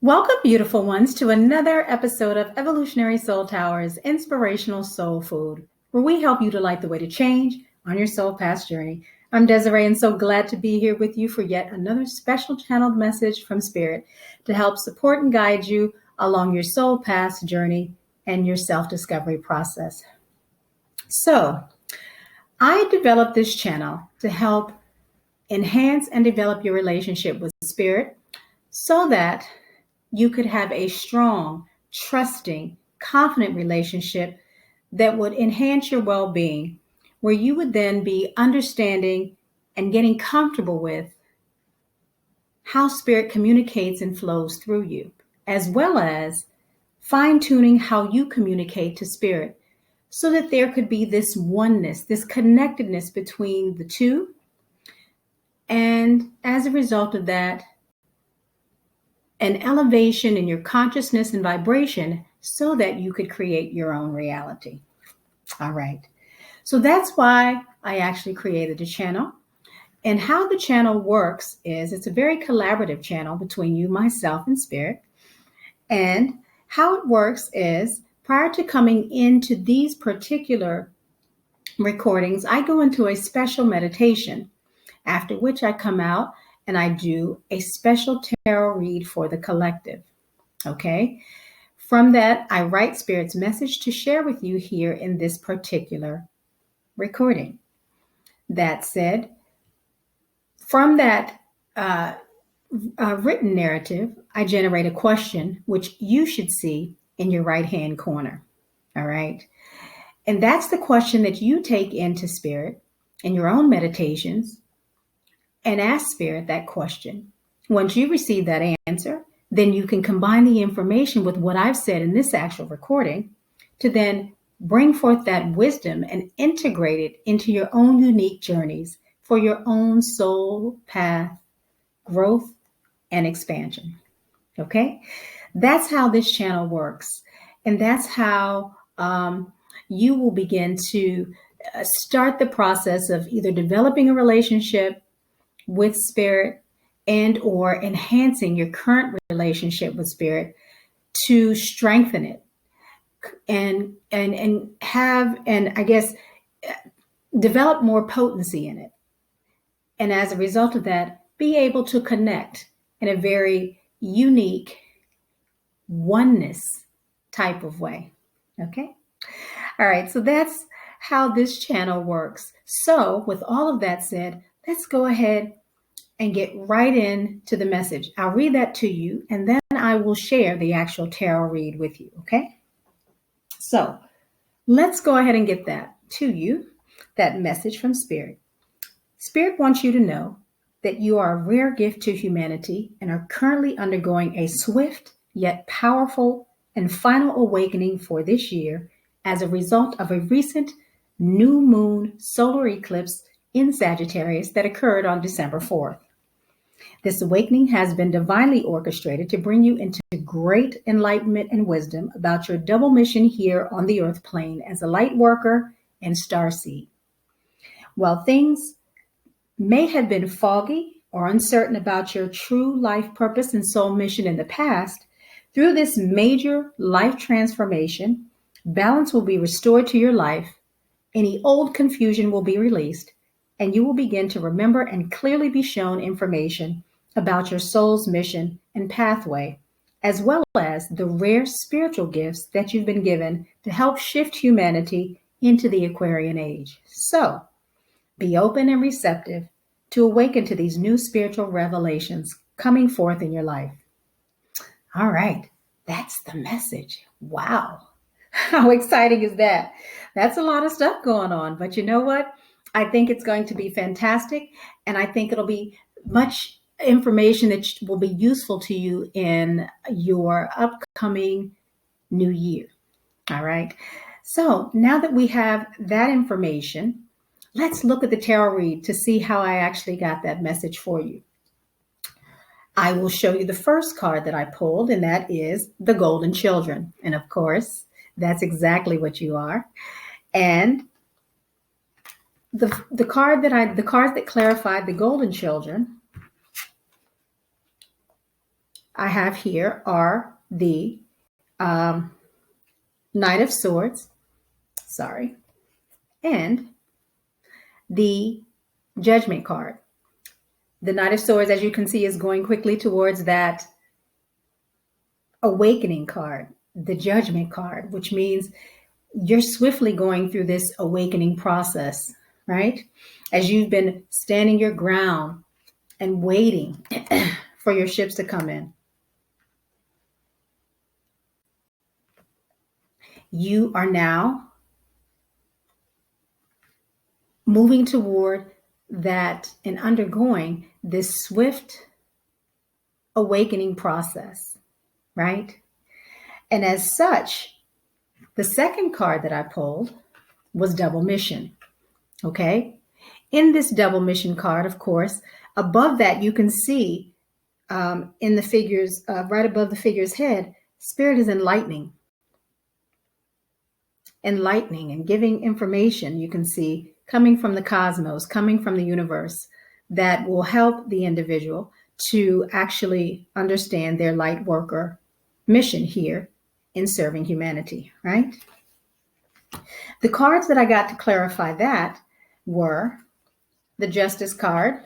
Welcome, beautiful ones, to another episode of Evolutionary Soul Tower's Inspirational Soul Food, where we help you to light the way to change on your soul path journey. I'm Desiree, and so glad to be here with you for yet another special channeled message from Spirit to help support and guide you along your soul path journey and your self-discovery process. So, I developed this channel to help enhance and develop your relationship with Spirit so that you could have a strong, trusting, confident relationship that would enhance your well-being, where you would then be understanding and getting comfortable with how Spirit communicates and flows through you, as well as fine-tuning how you communicate to Spirit so that there could be this oneness, this connectedness between the two. And as a result of that, an elevation in your consciousness and vibration so that you could create your own reality. All right. So that's why I actually created a channel. And how the channel works is it's a very collaborative channel between you, myself, and Spirit. And how it works is prior to coming into these particular recordings, I go into a special meditation, after which I come out and I do a special tarot read for the collective. Okay. From that, I write Spirit's message to share with you here in this particular recording. That said, from that written narrative, I generate a question, which you should see in your right-hand corner. All right. And that's the question that you take into Spirit in your own meditations and ask Spirit that question. Once you receive that answer, then you can combine the information with what I've said in this actual recording to then bring forth that wisdom and integrate it into your own unique journeys for your own soul path growth and expansion. Okay? That's how this channel works. And that's how you will begin to start the process of either developing a relationship with Spirit and or enhancing your current relationship with Spirit to strengthen it and have, and I guess, develop more potency in it. And as a result of that, be able to connect in a very unique oneness type of way. Okay? All right, so that's how this channel works. So with all of that said, let's go ahead and get right into the message. I'll read that to you, and then I will share the actual tarot read with you, okay? So let's go ahead and get that to you, that message from Spirit. Spirit wants you to know that you are a rare gift to humanity and are currently undergoing a swift yet powerful and final awakening for this year as a result of a recent new moon solar eclipse in Sagittarius that occurred on December 4th. This awakening has been divinely orchestrated to bring you into great enlightenment and wisdom about your double mission here on the earth plane as a light worker and starseed. While things may have been foggy or uncertain about your true life purpose and soul mission in the past, through this major life transformation, balance will be restored to your life, any old confusion will be released, and you will begin to remember and clearly be shown information about your soul's mission and pathway, as well as the rare spiritual gifts that you've been given to help shift humanity into the Aquarian age. So, be open and receptive to awaken to these new spiritual revelations coming forth in your life. All right, that's the message. Wow. How exciting is that? That's a lot of stuff going on, but you know what? I think it's going to be fantastic, and I think it'll be much information that will be useful to you in your upcoming new year. All right. So now that we have that information, let's look at the tarot read to see how I actually got that message for you. I will show you the first card that I pulled, and that is the Golden Children. And of course, that's exactly what you are. And the cards that clarified the Golden Children, I have here are the um, Knight of Swords, and the Judgment card. The Knight of Swords, as you can see, is going quickly towards that Awakening card, the Judgment card, which means you're swiftly going through this awakening process, right? As you've been standing your ground and waiting for your ships to come in. You are now moving toward that and undergoing this swift awakening process, right? And as such, the second card that I pulled was Double Mission, okay? In this Double Mission card, of course, above that you can see in the figures, right above the figure's head, Spirit is enlightening and giving information, you can see, coming from the cosmos, coming from the universe, that will help the individual to actually understand their light worker mission here in serving humanity, right? The cards that I got to clarify that were the Justice card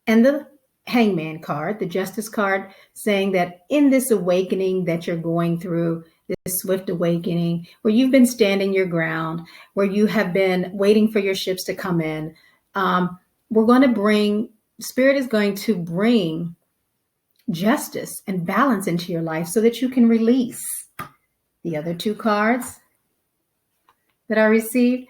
and the Hangman card. The Justice card saying that in this awakening that you're going through, this swift awakening, where you've been standing your ground, where you have been waiting for your ships to come in, Spirit is going to bring justice and balance into your life so that you can release. The other two cards that I received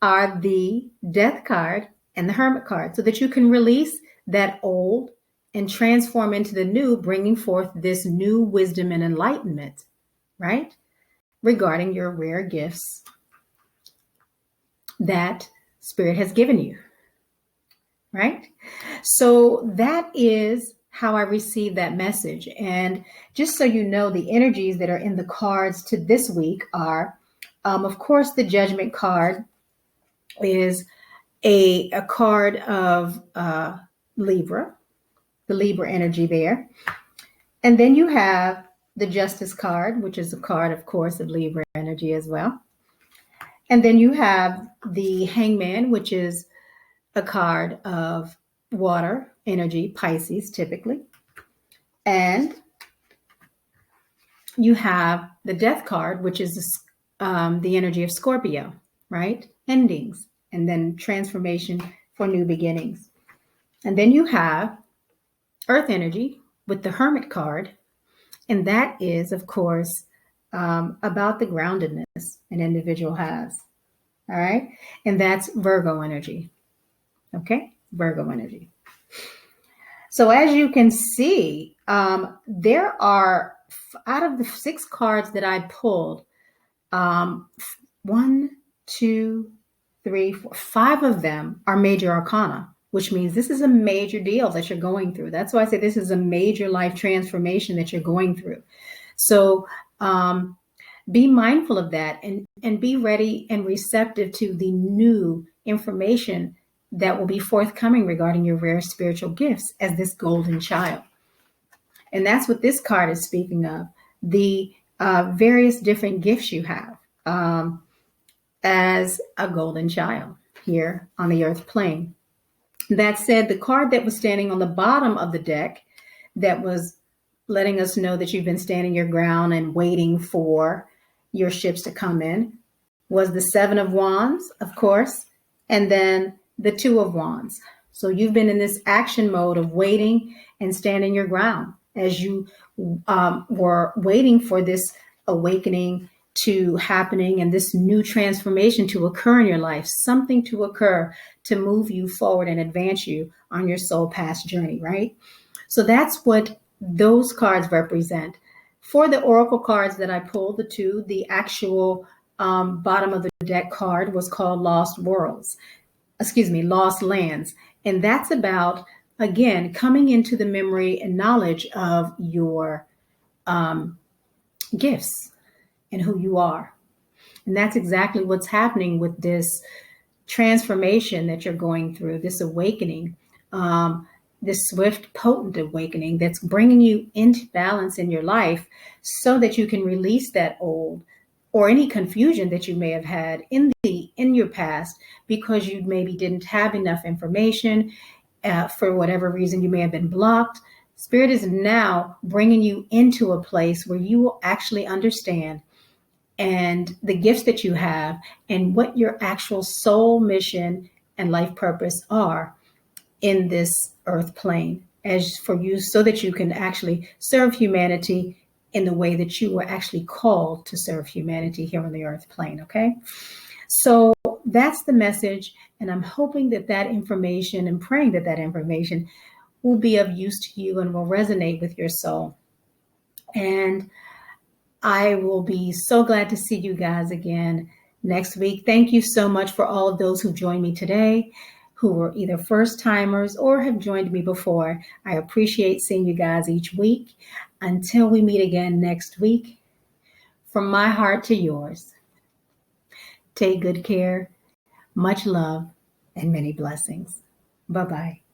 are the Death card and the Hermit card, so that you can release that old and transform into the new, bringing forth this new wisdom and enlightenment, right? Regarding your rare gifts that Spirit has given you, right? So that is how I received that message. And just so you know, the energies that are in the cards to this week are, of course, the Judgment card is a card of Libra, the Libra energy there. And then you have the Justice card, which is a card, of course, of Libra energy as well. And then you have the Hangman, which is a card of water energy, Pisces typically. And you have the Death card, which is the energy of Scorpio, right? Endings and then transformation for new beginnings. And then you have Earth energy with the Hermit card. And that is, of course, about the groundedness an individual has. All right. And that's Virgo energy. Okay. Virgo energy. So as you can see, there are, out of the 6 cards that I pulled, 1, 2, 3, 4, 5 of them are major arcana, which means this is a major deal that you're going through. That's why I say this is a major life transformation that you're going through. So be mindful of that and be ready and receptive to the new information that will be forthcoming regarding your rare spiritual gifts as this golden child. And that's what this card is speaking of, the various different gifts you have as a golden child here on the earth plane. That said, the card that was standing on the bottom of the deck that was letting us know that you've been standing your ground and waiting for your ships to come in was the 7 of Wands, of course, and then the 2 of Wands. So you've been in this action mode of waiting and standing your ground as you were waiting for this awakening to happening and this new transformation to occur in your life, something to occur to move you forward and advance you on your soul path journey, right? So that's what those cards represent. For the oracle cards that I pulled, the 2, the actual bottom of the deck card was called Lost Lands. And that's about, again, coming into the memory and knowledge of your gifts and who you are. And that's exactly what's happening with this transformation that you're going through, this awakening. this swift, potent awakening that's bringing you into balance in your life so that you can release that old or any confusion that you may have had in your past because you maybe didn't have enough information, for whatever reason you may have been blocked. Spirit is now bringing you into a place where you will actually understand and the gifts that you have and what your actual soul mission and life purpose are in this earth plane as for you, so that you can actually serve humanity in the way that you were actually called to serve humanity here on the earth plane. Okay, so that's the message, and I'm hoping that that information and praying that that information will be of use to you and will resonate with your soul. And I will be so glad to see you guys again next week. Thank you so much for all of those who joined me today, who were either first timers or have joined me before. I appreciate seeing you guys each week. Until we meet again next week, from my heart to yours, take good care, much love, and many blessings. Bye-bye.